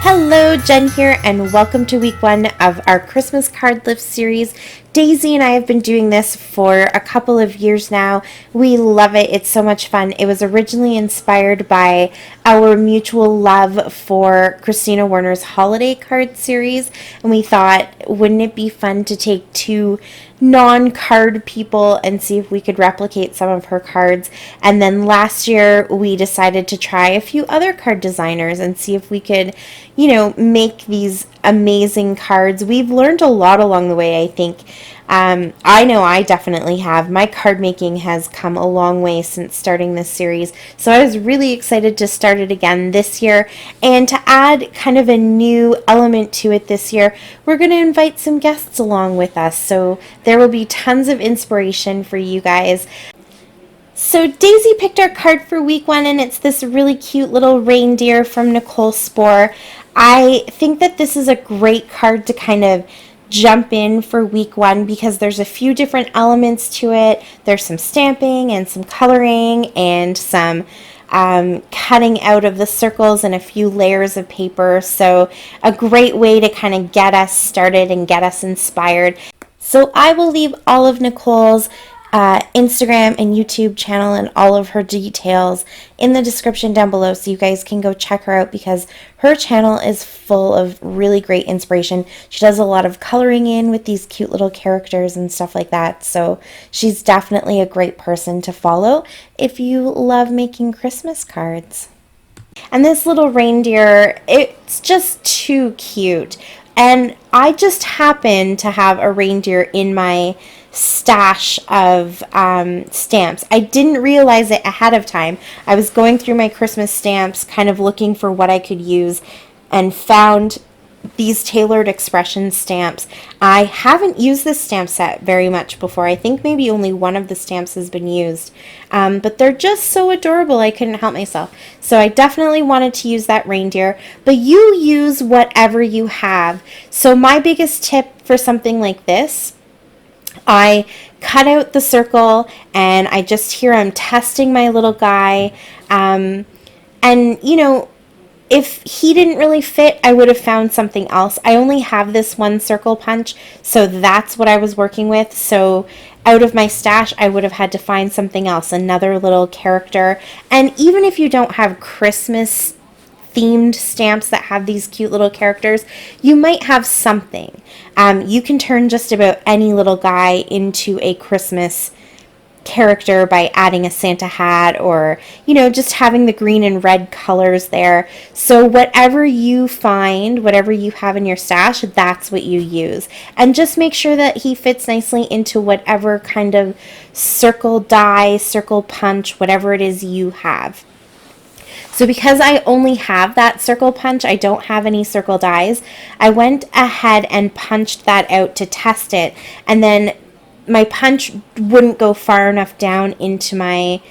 Hello, Jen here, and welcome to week 1 of our Christmas card lift series. Daisy and I have been doing this for a couple of years now. We love it. It's so much fun. It was originally inspired by our mutual love for Christina Werner's holiday card series, and we thought, wouldn't it be fun to take two non-card people and see if we could replicate some of her cards. And then last year we decided to try a few other card designers and see if we could, make these amazing cards. We've learned a lot along the way, I think. I know I definitely have. My card making has come a long way since starting this series, so I was really excited to start it again this year. And to add kind of a new element to it this year, we're going to invite some guests along with us, so there will be tons of inspiration for you guys. So Daisy picked our card for week 1, and it's this really cute little reindeer from Nicole Spohr. I think that this is a great card to kind of jump in for week 1 because there's a few different elements to it. There's some stamping and some coloring and some cutting out of the circles and a few layers of paper. So a great way to kind of get us started and get us inspired. So I will leave all of Nicole's Instagram and YouTube channel and all of her details in the description down below so you guys can go check her out because her channel is full of really great inspiration. She does a lot of coloring in with these cute little characters and stuff like that, so she's definitely a great person to follow if you love making Christmas cards. And this little reindeer, it's just too cute. And I just happen to have a reindeer in my stash of stamps. I didn't realize it ahead of time. I was going through my Christmas stamps, kind of looking for what I could use, and found these Tailored Expressions stamps. I haven't used this stamp set very much before. I think maybe only one of the stamps has been used. But they're just so adorable, I couldn't help myself. So I definitely wanted to use that reindeer. But you use whatever you have. So my biggest tip for something like this, I cut out the circle and I just here I'm testing my little guy. And if he didn't really fit, I would have found something else. I only have this one circle punch, so that's what I was working with. So out of my stash, I would have had to find something else, another little character. And even if you don't have Christmas themed stamps that have these cute little characters, you might have something. You can turn just about any little guy into a Christmas character by adding a Santa hat or, just having the green and red colors there. So whatever you find, whatever you have in your stash, that's what you use. And just make sure that he fits nicely into whatever kind of circle die, circle punch, whatever it is you have. So because I only have that circle punch, I don't have any circle dies, I went ahead and punched that out to test it, and then my punch wouldn't go far enough down into my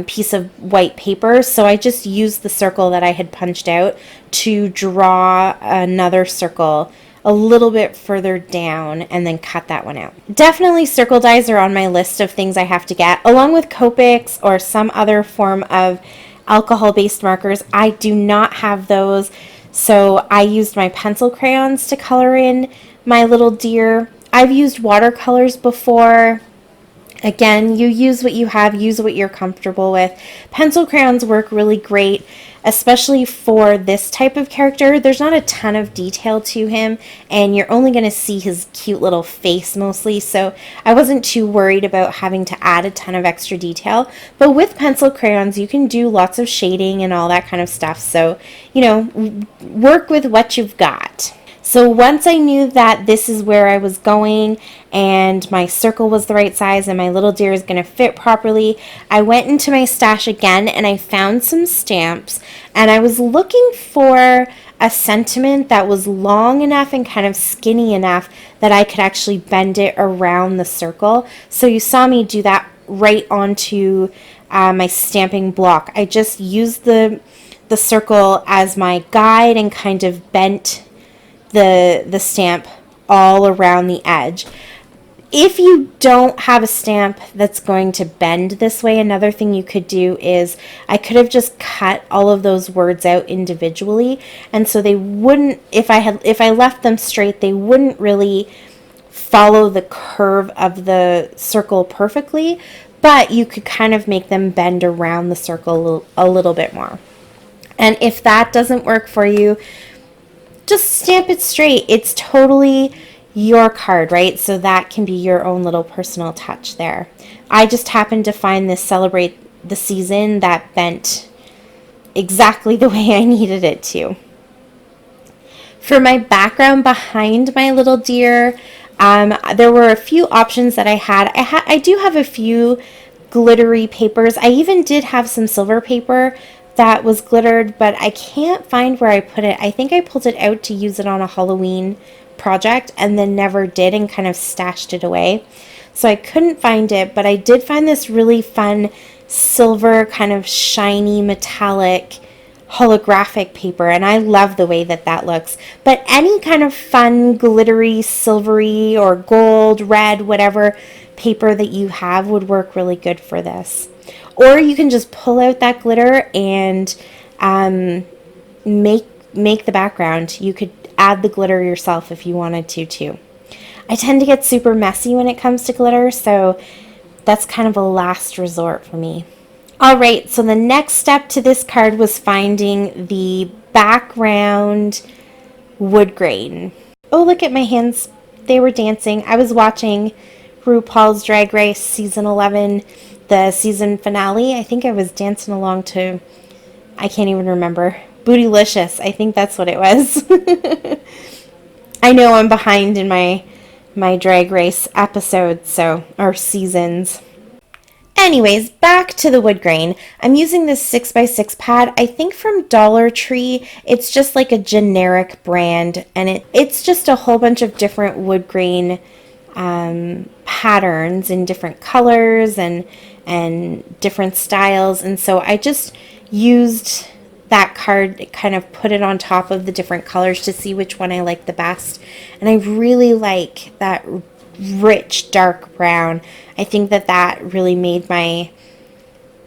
piece of white paper, so I just used the circle that I had punched out to draw another circle a little bit further down and then cut that one out. Definitely circle dies are on my list of things I have to get, along with Copics or some other form of alcohol-based markers. I do not have those, so I used my pencil crayons to color in my little deer. I've used watercolors before. Again, you use what you have, use what you're comfortable with. Pencil crayons work really great, especially for this type of character. There's not a ton of detail to him, and you're only going to see his cute little face mostly, so I wasn't too worried about having to add a ton of extra detail. But with pencil crayons, you can do lots of shading and all that kind of stuff, so, work with what you've got. So once I knew that this is where I was going and my circle was the right size and my little deer is going to fit properly, I went into my stash again and I found some stamps, and I was looking for a sentiment that was long enough and kind of skinny enough that I could actually bend it around the circle. So you saw me do that right onto my stamping block. I just used the circle as my guide and kind of bent the stamp all around the edge. If you don't have a stamp that's going to bend this way, another thing you could do is I could have just cut all of those words out individually, and so they wouldn't, if I left them straight, they wouldn't really follow the curve of the circle perfectly, but you could kind of make them bend around the circle a little bit more. And if that doesn't work for you, just stamp it straight. It's totally your card, right? So that can be your own little personal touch there. I just happened to find this Celebrate the Season that bent exactly the way I needed it to. For my background behind my little deer, there were a few options that I had. I do have a few glittery papers. I even did have some silver paper that was glittered, but I can't find where I put it. I think I pulled it out to use it on a Halloween project and then never did and kind of stashed it away. So I couldn't find it, but I did find this really fun silver kind of shiny metallic holographic paper, and I love the way that looks. But any kind of fun glittery silvery or gold, red, whatever paper that you have would work really good for this. Or you can just pull out that glitter and make the background. You could add the glitter yourself if you wanted to too. I tend to get super messy when it comes to glitter, so that's kind of a last resort for me. All right, so the next step to this card was finding the background wood grain. Oh, look at my hands. They were dancing. I was watching RuPaul's Drag Race season 11, the season finale. I think I was dancing along to, I can't even remember, Bootylicious. I think that's what it was. I know I'm behind in my Drag Race episodes, or seasons. Anyways, back to the wood grain. I'm using this 6x6 pad, I think from Dollar Tree. It's just like a generic brand, and it's just a whole bunch of different wood grain patterns in different colors and different styles. And so I just used that card, kind of put it on top of the different colors to see which one I like the best. And I really like that rich dark brown. I think that really made my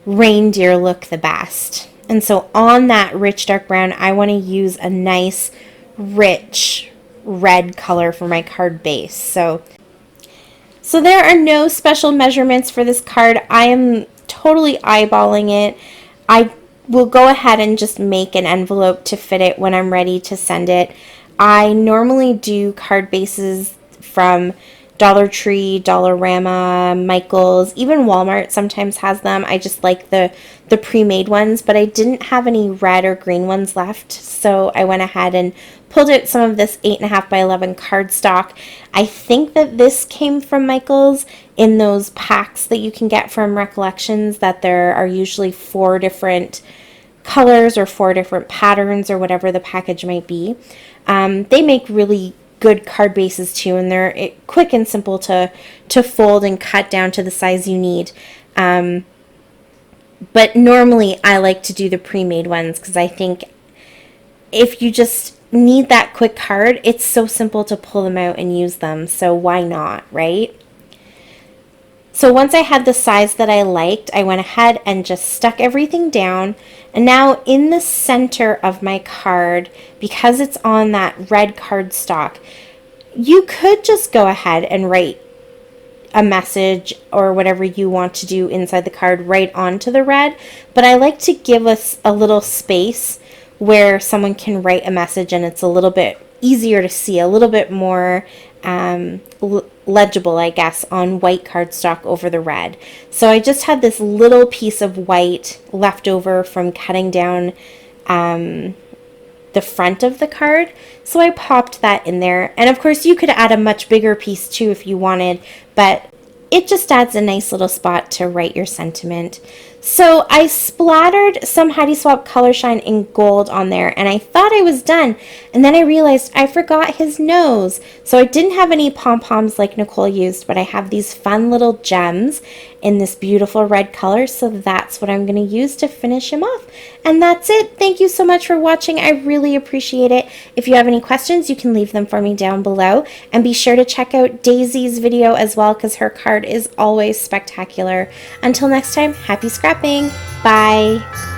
reindeer look the best. And so on that rich dark brown, I want to use a nice rich red color for my card base. So there are no special measurements for this card. I am totally eyeballing it. I will go ahead and just make an envelope to fit it when I'm ready to send it. I normally do card bases from Dollar Tree, Dollarama, Michaels, even Walmart sometimes has them. I just like the pre-made ones, but I didn't have any red or green ones left, so I went ahead and pulled out some of this 8.5 by 11 cardstock. I think that this came from Michaels in those packs that you can get from Recollections, that there are usually 4 different colors or 4 different patterns or whatever the package might be. They make really good card bases too, and they're quick and simple to fold and cut down to the size you need. But normally I like to do the pre-made ones because I think if you just need that quick card, it's so simple to pull them out and use them, so why not, right? So once I had the size that I liked, I went ahead and just stuck everything down. And now in the center of my card, because it's on that red cardstock, you could just go ahead and write a message or whatever you want to do inside the card right onto the red. But I like to give us a little space where someone can write a message and it's a little bit easier to see, a little bit more legible, I guess, on white cardstock over the red. So I just had this little piece of white left over from cutting down the front of the card. So I popped that in there. And of course you could add a much bigger piece too if you wanted, but it just adds a nice little spot to write your sentiment. So I splattered some Heidi Swap Color Shine in gold on there, and I thought I was done, and then I realized I forgot his nose. So I didn't have any pom-poms like Nicole used, but I have these fun little gems in this beautiful red color, so that's what I'm going to use to finish him off. And that's it. Thank you so much for watching. I really appreciate it. If you have any questions, you can leave them for me down below, and be sure to check out Daisy's video as well, because her card is always spectacular. Until next time, happy scrapping. Bye.